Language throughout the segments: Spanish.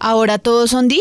¿Ahora todos son D?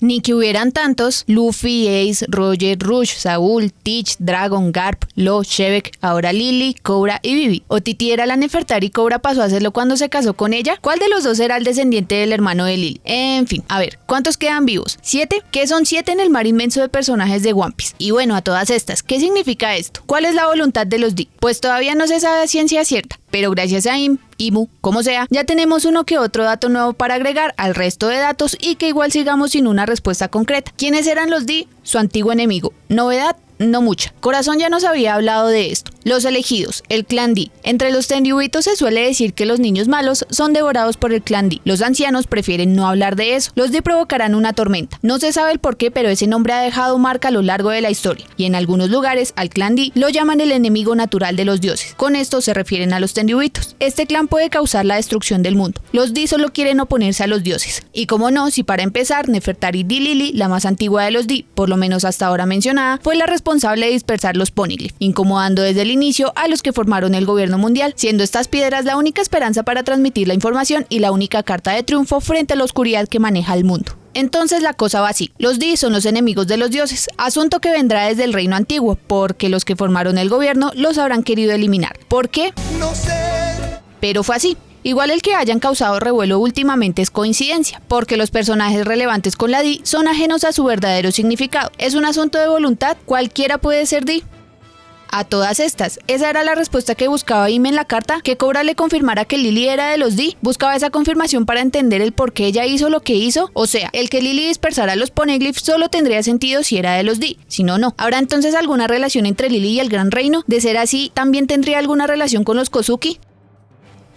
Ni que hubieran tantos: Luffy, Ace, Roger, Rush, Saúl, Teach, Dragon, Garp, Law, Shebek, ahora Lily, Cobra y Vivi. ¿O Titi era la Nefertari y Cobra pasó a hacerlo cuando se casó con ella? ¿Cuál de los dos era el descendiente del hermano de Lily? En fin, a ver, ¿cuántos quedan vivos? ¿7? ¿Qué son 7 en el mar inmenso de personajes de One Piece? Y bueno, a todas estas, ¿qué significa esto? ¿Cuál es la voluntad de los D? Pues todavía no se sabe a ciencia cierta, pero gracias a Imu, como sea, ya tenemos uno que otro dato nuevo para agregar al resto de datos y que igual sigamos sin una respuesta concreta. ¿Quiénes eran los D? Su antiguo enemigo. ¿Novedad? No mucha. Corazón ya nos había hablado de esto. Los elegidos, el clan D. Entre los tenryubitos se suele decir que los niños malos son devorados por el clan D. Los ancianos prefieren no hablar de eso. Los D provocarán una tormenta. No se sabe el por qué, pero ese nombre ha dejado marca a lo largo de la historia. Y en algunos lugares, al clan D lo llaman el enemigo natural de los dioses. Con esto se refieren a los tenryubitos. Este clan puede causar la destrucción del mundo. Los D solo quieren oponerse a los dioses. Y como no, si para empezar, Nefertari D. Lily, la más antigua de los D, por lo menos hasta ahora mencionada, fue la responsable de dispersar los poneglyphs, incomodando desde el inicio a los que formaron el gobierno mundial, siendo estas piedras la única esperanza para transmitir la información y la única carta de triunfo frente a la oscuridad que maneja el mundo. Entonces la cosa va así: los D son los enemigos de los dioses, asunto que vendrá desde el reino antiguo, porque los que formaron el gobierno los habrán querido eliminar. ¿Por qué? No sé. Pero fue así. Igual el que hayan causado revuelo últimamente es coincidencia, porque los personajes relevantes con la D son ajenos a su verdadero significado. Es un asunto de voluntad, cualquiera puede ser D. A todas estas, esa era la respuesta que buscaba Ime en la carta, que Cobra le confirmara que Lily era de los D. Buscaba esa confirmación para entender el por qué ella hizo lo que hizo. O sea, el que Lily dispersara los poneglyphs solo tendría sentido si era de los D, si no, no. ¿Habrá entonces alguna relación entre Lily y el Gran Reino? De ser así, ¿también tendría alguna relación con los Kozuki?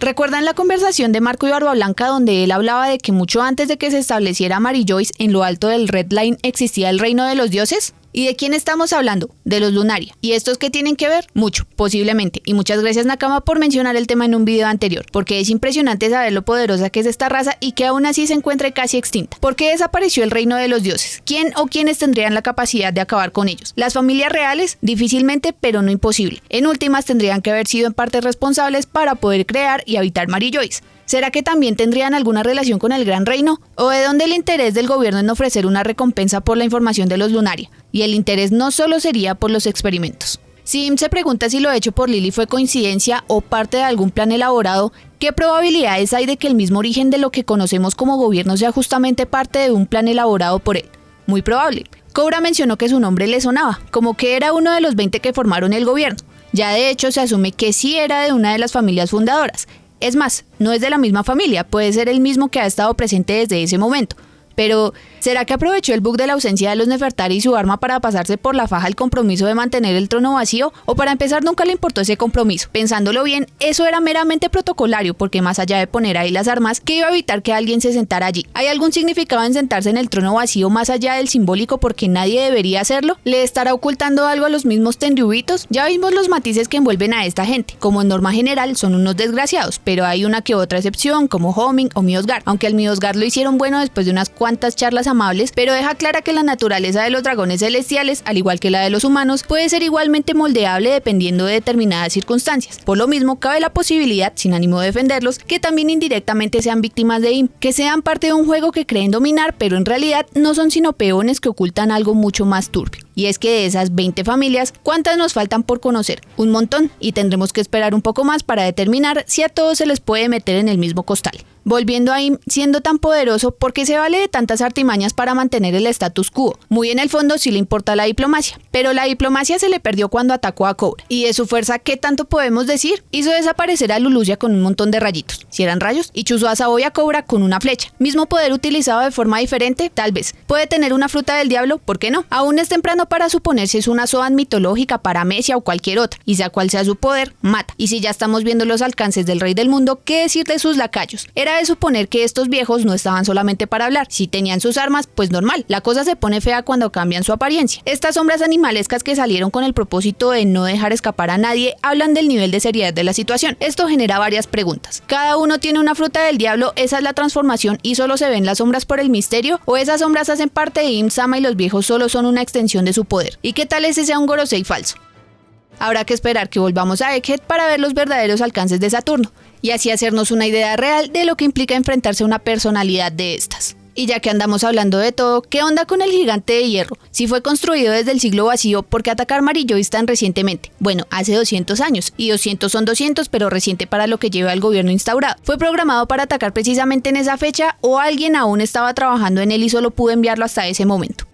¿Recuerdan la conversación de Marco y Barba Blanca donde él hablaba de que mucho antes de que se estableciera Mary Joyce en lo alto del Red Line existía el reino de los dioses? ¿Y de quién estamos hablando? De los Lunaria. ¿Y estos qué tienen que ver? Mucho, posiblemente. Y muchas gracias, Nakama, por mencionar el tema en un video anterior, porque es impresionante saber lo poderosa que es esta raza y que aún así se encuentra casi extinta. ¿Por qué desapareció el reino de los dioses? ¿Quién o quiénes tendrían la capacidad de acabar con ellos? ¿Las familias reales? Difícilmente, pero no imposible. En últimas, tendrían que haber sido en parte responsables para poder crear y habitar Mary Joyce. ¿Será que también tendrían alguna relación con el Gran Reino? ¿O de dónde el interés del gobierno en ofrecer una recompensa por la información de los Lunaria? Y el interés no solo sería por los experimentos. Si Im se pregunta si lo hecho por Lily fue coincidencia o parte de algún plan elaborado, ¿qué probabilidades hay de que el mismo origen de lo que conocemos como gobierno sea justamente parte de un plan elaborado por él? Muy probable. Cobra mencionó que su nombre le sonaba, como que era uno de los 20 que formaron el gobierno. Ya de hecho se asume que sí era de una de las familias fundadoras. Es más, no es de la misma familia, puede ser el mismo que ha estado presente desde ese momento. Pero, ¿será que aprovechó el bug de la ausencia de los Nefertari y su arma para pasarse por la faja el compromiso de mantener el trono vacío? ¿O para empezar nunca le importó ese compromiso? Pensándolo bien, eso era meramente protocolario, porque más allá de poner ahí las armas, ¿qué iba a evitar que alguien se sentara allí? ¿Hay algún significado en sentarse en el trono vacío más allá del simbólico porque nadie debería hacerlo? ¿Le estará ocultando algo a los mismos tenryubitos? Ya vimos los matices que envuelven a esta gente. Como en norma general son unos desgraciados, pero hay una que otra excepción, como Homing o Miosgar, aunque al Miosgar lo hicieron bueno después de unas cuantas charlas amables, pero deja clara que la naturaleza de los dragones celestiales, al igual que la de los humanos, puede ser igualmente moldeable dependiendo de determinadas circunstancias. Por lo mismo, cabe la posibilidad, sin ánimo de defenderlos, que también indirectamente sean víctimas de Im, que sean parte de un juego que creen dominar, pero en realidad no son sino peones que ocultan algo mucho más turbio. Y es que de esas 20 familias, ¿cuántas nos faltan por conocer? Un montón, y tendremos que esperar un poco más para determinar si a todos se les puede meter en el mismo costal. Volviendo a Im, siendo tan poderoso, ¿por qué se vale de tantas artimañas para mantener el status quo? Muy en el fondo sí le importa la diplomacia, pero la diplomacia se le perdió cuando atacó a Cobra. ¿Y de su fuerza qué tanto podemos decir? Hizo desaparecer a Lulusia con un montón de rayitos, si eran rayos, y chuzó a Sabo y a Cobra con una flecha. ¿Mismo poder utilizado de forma diferente? Tal vez. ¿Puede tener una fruta del diablo? ¿Por qué no? Aún es temprano para suponer si es una Zoan mitológica, paramecia o cualquier otra, y sea cual sea su poder, mata. Y si ya estamos viendo los alcances del rey del mundo, ¿qué decir de sus lacayos? Era de suponer que estos viejos no estaban solamente para hablar. Si tenían sus armas, pues normal. La cosa se pone fea cuando cambian su apariencia. Estas sombras animalescas que salieron con el propósito de no dejar escapar a nadie hablan del nivel de seriedad de la situación. Esto genera varias preguntas. ¿Cada uno tiene una fruta del diablo? ¿Esa es la transformación y solo se ven las sombras por el misterio? ¿O esas sombras hacen parte de Im-sama y los viejos solo son una extensión de su poder? ¿Y qué tal ese sea un Gorosei falso? Habrá que esperar que volvamos a Egghead para ver los verdaderos alcances de Saturno, y así hacernos una idea real de lo que implica enfrentarse a una personalidad de estas. Y ya que andamos hablando de todo, ¿qué onda con el gigante de hierro? Si fue construido desde el siglo vacío, ¿por qué atacar Marillois tan recientemente? Bueno, hace 200 años, y 200 son 200, pero reciente para lo que lleva el gobierno instaurado. ¿Fue programado para atacar precisamente en esa fecha o alguien aún estaba trabajando en él y solo pudo enviarlo hasta ese momento?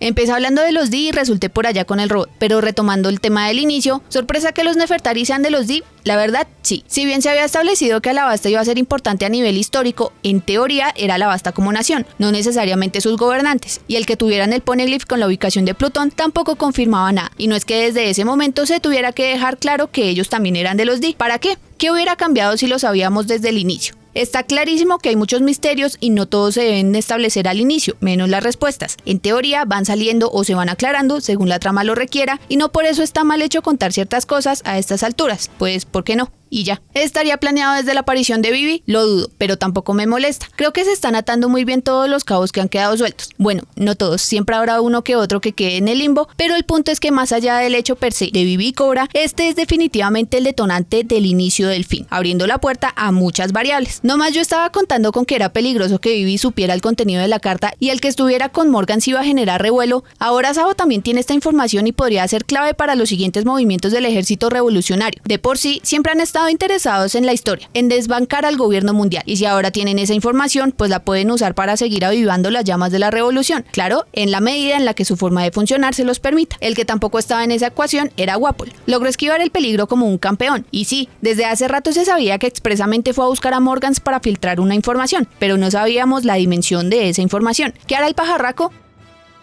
Empecé hablando de los Di y resulté por allá con el robot, pero retomando el tema del inicio, sorpresa que los Nefertari sean de los Di, la verdad sí. Si bien se había establecido que Alabasta iba a ser importante a nivel histórico, en teoría era Alabasta como nación, no necesariamente sus gobernantes, y el que tuvieran el poneglyph con la ubicación de Plutón tampoco confirmaba nada, y no es que desde ese momento se tuviera que dejar claro que ellos también eran de los Di. ¿Para qué? ¿Qué hubiera cambiado si lo sabíamos desde el inicio? Está clarísimo que hay muchos misterios y no todos se deben establecer al inicio, menos las respuestas. En teoría van saliendo o se van aclarando según la trama lo requiera y no por eso está mal hecho contar ciertas cosas a estas alturas, pues ¿por qué no? Y ya. ¿Estaría planeado desde la aparición de Vivi? Lo dudo, pero tampoco me molesta. Creo que se están atando muy bien todos los cabos que han quedado sueltos. Bueno, no todos, siempre habrá uno que otro que quede en el limbo, pero el punto es que más allá del hecho per se de Vivi y Cobra, este es definitivamente el detonante del inicio del fin, abriendo la puerta a muchas variables. Nomás yo estaba contando con que era peligroso que Vivi supiera el contenido de la carta y el que estuviera con Morgan se iba a generar revuelo. Ahora Sabo también tiene esta información y podría ser clave para los siguientes movimientos del ejército revolucionario. De por sí, siempre han estado interesados en la historia, en desbancar al gobierno mundial, y si ahora tienen esa información, pues la pueden usar para seguir avivando las llamas de la revolución, claro, en la medida en la que su forma de funcionar se los permita. El que tampoco estaba en esa ecuación era Wapol. Logró esquivar el peligro como un campeón, y sí, desde hace rato se sabía que expresamente fue a buscar a Morgans para filtrar una información, pero no sabíamos la dimensión de esa información. ¿Qué hará el pajarraco?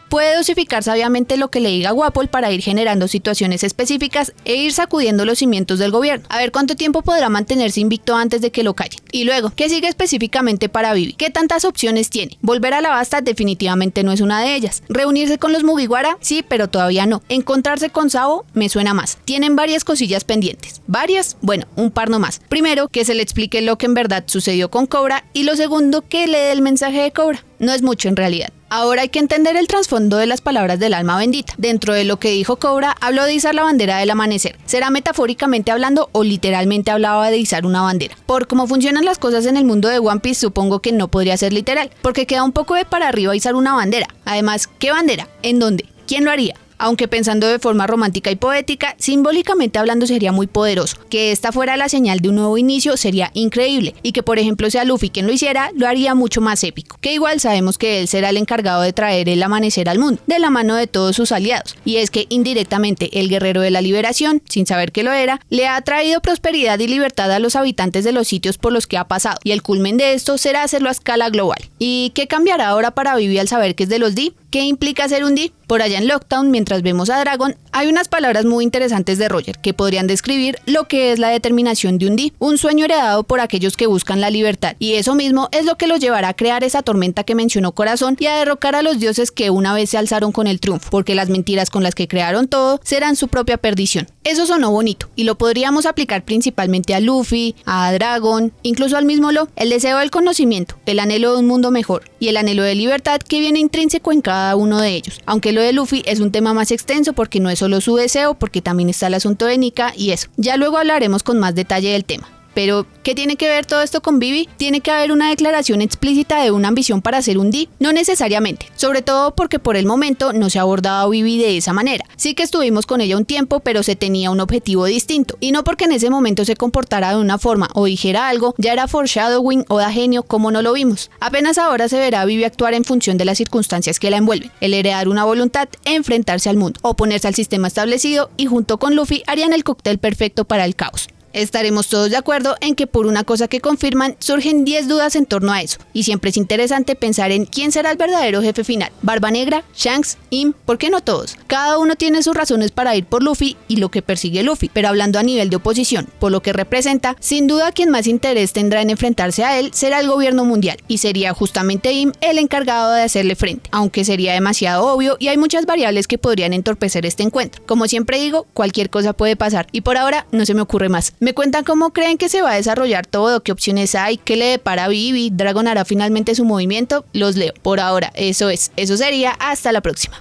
Puede dosificar sabiamente lo que le diga Wapol para ir generando situaciones específicas e ir sacudiendo los cimientos del gobierno. A ver cuánto tiempo podrá mantenerse invicto antes de que lo callen. Y luego, ¿qué sigue específicamente para Vivi? ¿Qué tantas opciones tiene? Volver a Alabasta definitivamente no es una de ellas. ¿Reunirse con los Mugiwara? Sí, pero todavía no. ¿Encontrarse con Sabo? Me suena más. Tienen varias cosillas pendientes. ¿Varias? Bueno, un par nomás. Primero, que se le explique lo que en verdad sucedió con Cobra, y lo segundo, que le dé el mensaje de Cobra. No es mucho en realidad. Ahora hay que entender el trasfondo de las palabras del alma bendita. Dentro de lo que dijo Cobra, habló de izar la bandera del amanecer. ¿Será metafóricamente hablando o literalmente hablaba de izar una bandera? Por cómo funcionan las cosas en el mundo de One Piece, supongo que no podría ser literal, porque queda un poco de para arriba izar una bandera. Además, ¿qué bandera? ¿En dónde? ¿Quién lo haría? Aunque pensando de forma romántica y poética, simbólicamente hablando sería muy poderoso. Que esta fuera la señal de un nuevo inicio sería increíble, y que por ejemplo sea Luffy quien lo hiciera, lo haría mucho más épico. Que igual sabemos que él será el encargado de traer el amanecer al mundo, de la mano de todos sus aliados, y es que indirectamente el guerrero de la liberación, sin saber que lo era, le ha traído prosperidad y libertad a los habitantes de los sitios por los que ha pasado, y el culmen de esto será hacerlo a escala global. ¿Y qué cambiará ahora para Vivi al saber que es de los Di? ¿Qué implica ser un Di? Por allá en Lockdown, mientras vemos a Dragon, hay unas palabras muy interesantes de Roger que podrían describir lo que es la determinación de un Di, un sueño heredado por aquellos que buscan la libertad, y eso mismo es lo que los llevará a crear esa tormenta que mencionó Corazón y a derrocar a los dioses que una vez se alzaron con el triunfo, porque las mentiras con las que crearon todo serán su propia perdición. Eso sonó bonito, y lo podríamos aplicar principalmente a Luffy, a Dragon, incluso al mismo Lo. El deseo del conocimiento, el anhelo de un mundo mejor, y el anhelo de libertad que viene intrínseco en cada uno de ellos. Aunque lo de Luffy es un tema más extenso porque no es solo su deseo, porque también está el asunto de Nika y eso. Ya luego hablaremos con más detalle del tema. Pero, ¿qué tiene que ver todo esto con Vivi? ¿Tiene que haber una declaración explícita de una ambición para ser un Di? No necesariamente, sobre todo porque por el momento no se ha abordado a Vivi de esa manera. Sí que estuvimos con ella un tiempo, pero se tenía un objetivo distinto, y no porque en ese momento se comportara de una forma o dijera algo, ya era foreshadowing o da genio como no lo vimos. Apenas ahora se verá a Vivi actuar en función de las circunstancias que la envuelven, el heredar una voluntad, enfrentarse al mundo, oponerse al sistema establecido, y junto con Luffy harían el cóctel perfecto para el caos. Estaremos todos de acuerdo en que por una cosa que confirman, surgen 10 dudas en torno a eso, y siempre es interesante pensar en quién será el verdadero jefe final. Barba Negra, Shanks, Im, ¿por qué no todos? Cada uno tiene sus razones para ir por Luffy y lo que persigue Luffy, pero hablando a nivel de oposición, por lo que representa, sin duda quien más interés tendrá en enfrentarse a él será el gobierno mundial, y sería justamente Im el encargado de hacerle frente, aunque sería demasiado obvio y hay muchas variables que podrían entorpecer este encuentro. Como siempre digo, cualquier cosa puede pasar, y por ahora no se me ocurre más. Me cuentan cómo creen que se va a desarrollar todo, qué opciones hay, qué le depara a Vivi, Dragon hará finalmente su movimiento, los leo. Por ahora, eso sería, hasta la próxima.